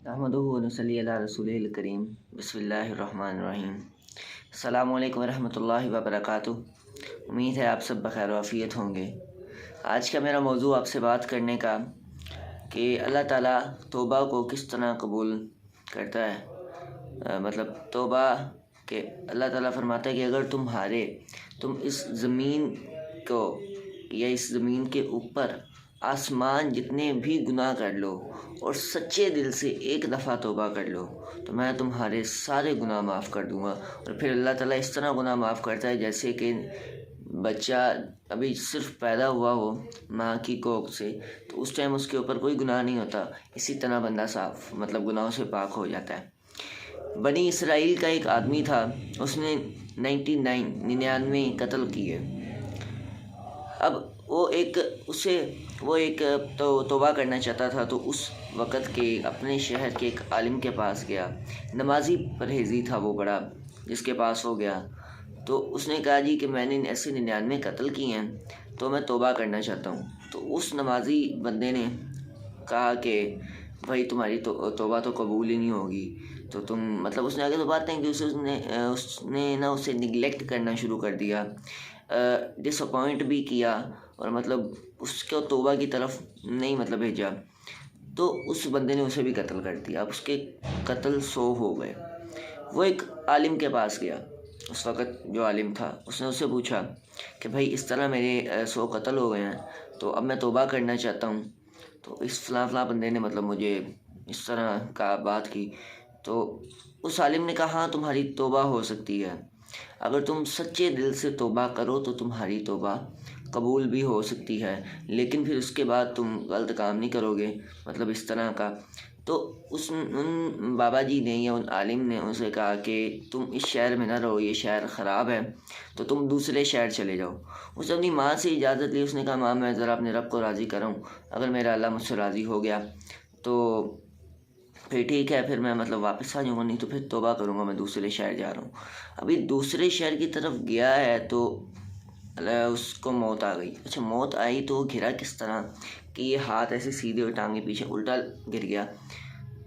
नहमदुहु व नसल्ली अला रसूलिल करीम बिस्मिल्लाहिर्रहमानिर्रहीम। अस्सलामु अलैकुम वरहमतुल्लाहि वबरकातुहू। उम्मीद है आप सब बखैर वाफ़ियत होंगे। आज का मेरा मौजू आपसे बात करने का कि अल्लाह ताला तौबा को किस तरह कबूल करता है। मतलब तौबा के अल्लाह ताला फरमाता है कि अगर तुम इस ज़मीन को या इस ज़मीन के ऊपर आसमान जितने भी गुनाह कर लो और सच्चे दिल से एक दफ़ा तौबा कर लो तो मैं तुम्हारे सारे गुनाह माफ़ कर दूंगा। और फिर अल्लाह ताला इस तरह गुनाह माफ़ करता है जैसे कि बच्चा अभी सिर्फ पैदा हुआ हो माँ की कोख से, तो उस टाइम उसके ऊपर कोई गुनाह नहीं होता, इसी तरह बंदा साफ मतलब गुनाहों से पाक हो जाता है। बनी इसराइल का एक आदमी था, उसने 99 कत्ल किए। अब वो एक तौबा करना चाहता था, तो उस वक़्त के अपने शहर के एक आलिम के पास गया। नमाजी परहेज़ी था वो बड़ा, जिसके पास वो गया तो उसने कहा जी कि मैंने ऐसे 99 कत्ल किए हैं तो मैं तौबा करना चाहता हूँ। तो उस नमाजी बंदे ने कहा कि भाई तुम्हारी तौबा तो कबूल ही नहीं होगी, तो तुम मतलब उसने आगे तो बात नहीं की, उसने ना उसे निगलेक्ट करना शुरू कर दिया, डिसअपॉइंट भी किया और मतलब उसको तौबा की तरफ नहीं मतलब भेजा। तो उस बंदे ने उसे भी कत्ल कर दिया। अब उसके कत्ल 100 हो गए। वो एक आलिम के पास गया, उस वक़्त जो आलिम था उसने उससे पूछा कि भाई इस तरह मेरे 100 कत्ल हो गए हैं, तो अब मैं तौबा करना चाहता हूँ। तो इस फ़लाँ बंदे ने मतलब मुझे इस तरह का बात की। तो उस आलिम ने कहा हाँ तुम्हारी तौबा हो सकती है, अगर तुम सच्चे दिल से तौबा करो तो तुम्हारी तौबा कबूल भी हो सकती है, लेकिन फिर उसके बाद तुम गलत काम नहीं करोगे मतलब इस तरह का। तो उन बाबा जी ने या उन आलिम ने उनसे कहा कि तुम इस शहर में ना रहो, ये शहर ख़राब है, तो तुम दूसरे शहर चले जाओ। उसने अपनी माँ से इजाज़त ली। उसने कहा माँ मैं ज़रा अपने रब को राज़ी कराऊँ, अगर मेरा अल्लाह मुझसे राज़ी हो गया तो फिर ठीक है, फिर मैं मतलब वापस आ जाऊँगा, नहीं तो फिर तौबा करूँगा, मैं दूसरे शहर जा रहा हूँ। अभी दूसरे शहर की तरफ गया है तो उसको मौत आ गई। अच्छा मौत आई तो घिरा किस तरह कि ये हाथ ऐसे सीधे और टांगे पीछे उल्टा गिर गया।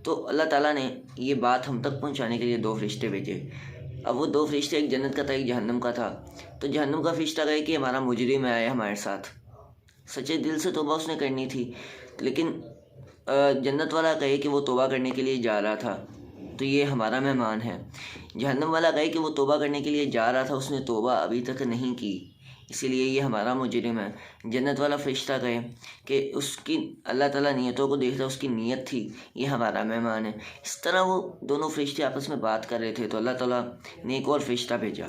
तो अल्लाह ताला ने ये बात हम तक पहुंचाने के लिए 2 फरिश्ते भेजे। अब वो 2 फरिश्ते एक जन्नत का था एक जहन्नम का था। तो जहन्नम का फरिश्ता कहे कि हमारा मुजरिम आया हमारे साथ, सच्चे दिल से तौबा उसने करनी थी, लेकिन जन्नत वाला कहे कि वो तौबा करने के लिए जा रहा था तो ये हमारा मेहमान है। जहन्नम वाला कहे कि वो तौबा करने के लिए जा रहा था, उसने तौबा अभी तक नहीं की, इसीलिए ये हमारा मुजरिम है। जन्नत वाला फरिश्ता कहे कि उसकी अल्लाह ताला नियतों को देखता, उसकी नीयत थी, ये हमारा मेहमान है। इस तरह वो दोनों फरिश्ते आपस में बात कर रहे थे तो अल्लाह ताला ने एक और फरिश्ता भेजा।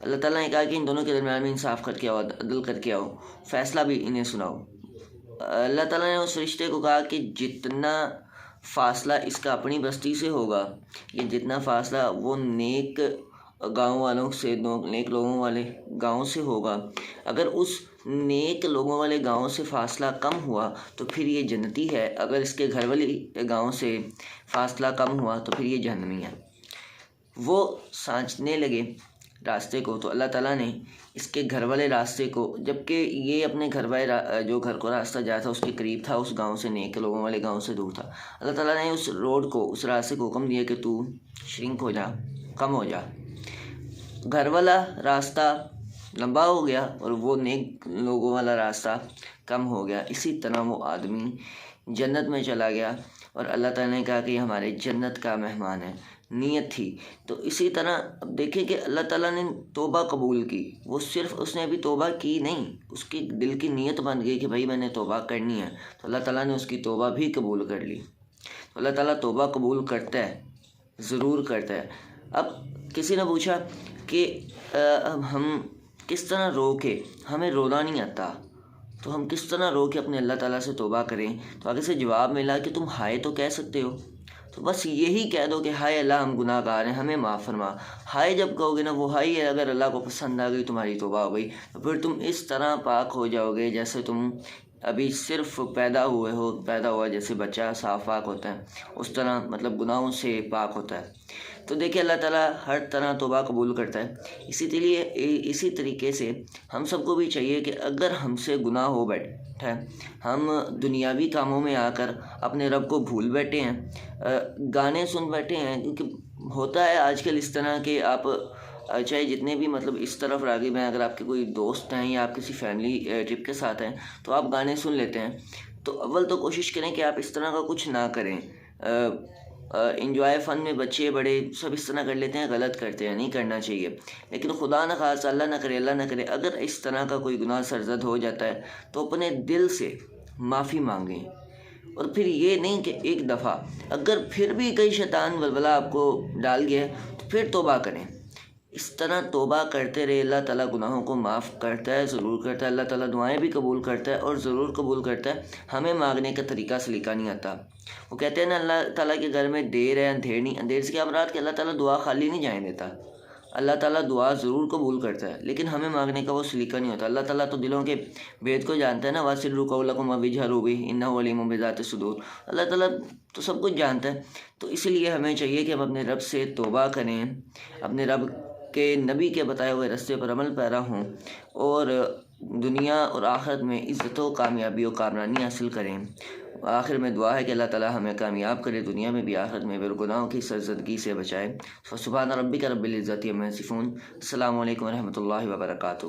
अल्लाह ताला ने कहा कि इन दोनों के दरमियान में इंसाफ करके आओ, अदल करके आओ, फ़ैसला भी इन्हें सुनाओ। अल्लाह ताला ने उस फरिश्ते को कहा कि जितना फ़ासला इसका अपनी बस्ती से होगा या जितना फ़ासला वो नेक गाँव वालों से नेक लोगों वाले गाँव से होगा, अगर उस नेक लोगों वाले गाँव से फ़ासला कम हुआ तो फिर ये जन्नती है, अगर इसके घर वाले गाँव से फ़ासला कम हुआ तो फिर ये जहन्नमी है। वो सोचने लगे रास्ते को, तो अल्लाह ताला ने इसके घर वाले रास्ते को, जबकि ये अपने घर वाले जो घर को रास्ता जाया था उसके करीब था, उस गांव से नेक लोगों वाले गांव से दूर था, अल्लाह ताला ने उस रोड को उस रास्ते को हुक्म दिया कि तू श्रिंक हो जा, कम हो जा। घर वाला रास्ता लंबा हो गया और वो नेक लोगों वाला रास्ता कम हो गया। इसी तरह वो आदमी जन्नत में चला गया और अल्लाह ताला ने कहा कि हमारे जन्नत का मेहमान है, नीयत थी। तो इसी तरह अब देखें कि अल्लाह ताला ने तौबा कबूल की, वो सिर्फ उसने अभी तौबा की नहीं, उसकी दिल की नीयत बन गई कि भाई मैंने तौबा करनी है, तो अल्लाह ताला ने उसकी तौबा भी कबूल कर ली। तो अल्लाह ताला तौबा कबूल करता है, ज़रूर करता है। अब किसी ने पूछा कि हम किस तरह रोके, हमें रोना नहीं आता तो हम किस तरह रो के अपने अल्लाह ताला से तौबा करें। तो आगे से जवाब मिला कि तुम हाय तो कह सकते हो, तो बस यही कह दो कि हाय अल्लाह हम गुनाहगार हैं, हमें माफ़ फरमा। हाय जब कहोगे ना, वो हाय अगर अल्लाह को पसंद आ गई तुम्हारी तौबा हो गई, तो फिर तुम इस तरह पाक हो जाओगे जैसे तुम ابھی صرف پیدا ہوا جیسے بچہ صاف پاک ہوتا ہے، اس طرح مطلب گناہوں سے پاک ہوتا ہے۔ تو دیکھیں اللہ تعالیٰ ہر طرح توبہ قبول کرتا ہے، اسی طریقے سے ہم سب کو بھی چاہیے کہ اگر ہم سے گناہ ہو بیٹھا ہے، ہم دنیاوی کاموں میں آ کر اپنے رب کو بھول بیٹھے ہیں، گانے سن بیٹھے ہیں، کیونکہ ہوتا ہے آج کل اس طرح کہ آپ چاہے جتنے بھی مطلب اس طرف راغب ہیں، اگر آپ کے کوئی دوست ہیں یا آپ کسی فیملی ٹرپ کے ساتھ ہیں تو آپ گانے سن لیتے ہیں، تو اول تو کوشش کریں کہ آپ اس طرح کا کچھ نہ کریں۔ انجوائے فن میں بچے بڑے سب اس طرح کر لیتے ہیں، غلط کرتے ہیں، نہیں کرنا چاہیے۔ لیکن خدا نہ خواستہ، اللہ نہ کرے اگر اس طرح کا کوئی گناہ سرزد ہو جاتا ہے تو اپنے دل سے معافی مانگیں، اور پھر یہ نہیں کہ ایک دفعہ، اگر پھر بھی کئی شیطان ولولہ آپ کو ڈال گیا تو پھر توبہ کریں۔ اس طرح توبہ کرتے رہے، اللہ تعالیٰ گناہوں کو معاف کرتا ہے، ضرور کرتا ہے، اللہ تعالیٰ دعائیں بھی قبول کرتا ہے اور ضرور قبول کرتا ہے۔ ہمیں مانگنے کا طریقہ سلیقہ نہیں آتا۔ وہ کہتے ہیں نا، اللہ تعالیٰ کے گھر میں دیر ہے اندھیر نہیں، اندھیر سے کیا مراد کہ اللہ تعالیٰ دعا خالی نہیں جائیں دیتا، اللہ تعالیٰ دعا ضرور قبول کرتا ہے، لیکن ہمیں مانگنے کا وہ سلیقہ نہیں ہوتا۔ اللہ تعالیٰ تو دلوں کے بید کو جانتا ہے نا، وَأَسِرُّوا قَوْلَكُمْ أَوْ اجْهَرُوا بِهِ إِنَّهُ عَلِيمٌ بِذَاتِ الصُّدُورِ۔ اللہ تعالیٰ تو سب کچھ جانتا ہے، تو اس لیے ہمیں چاہیے کہ ہم اپنے رب سے توبہ کریں، اپنے رب کے نبی کے بتائے ہوئے راستے پر عمل پیرا ہوں، اور دنیا اور آخرت میں عزت و کامیابی و کامرانی حاصل کریں۔ آخر میں دعا ہے کہ اللہ تعالیٰ ہمیں کامیاب کرے، دنیا میں بھی آخرت میں، گناہوں کی سرزدگی سے بچائے۔ سبحان ربک رب العزت عما یصفون۔ السلام علیکم ورحمۃ اللہ وبرکاتہ۔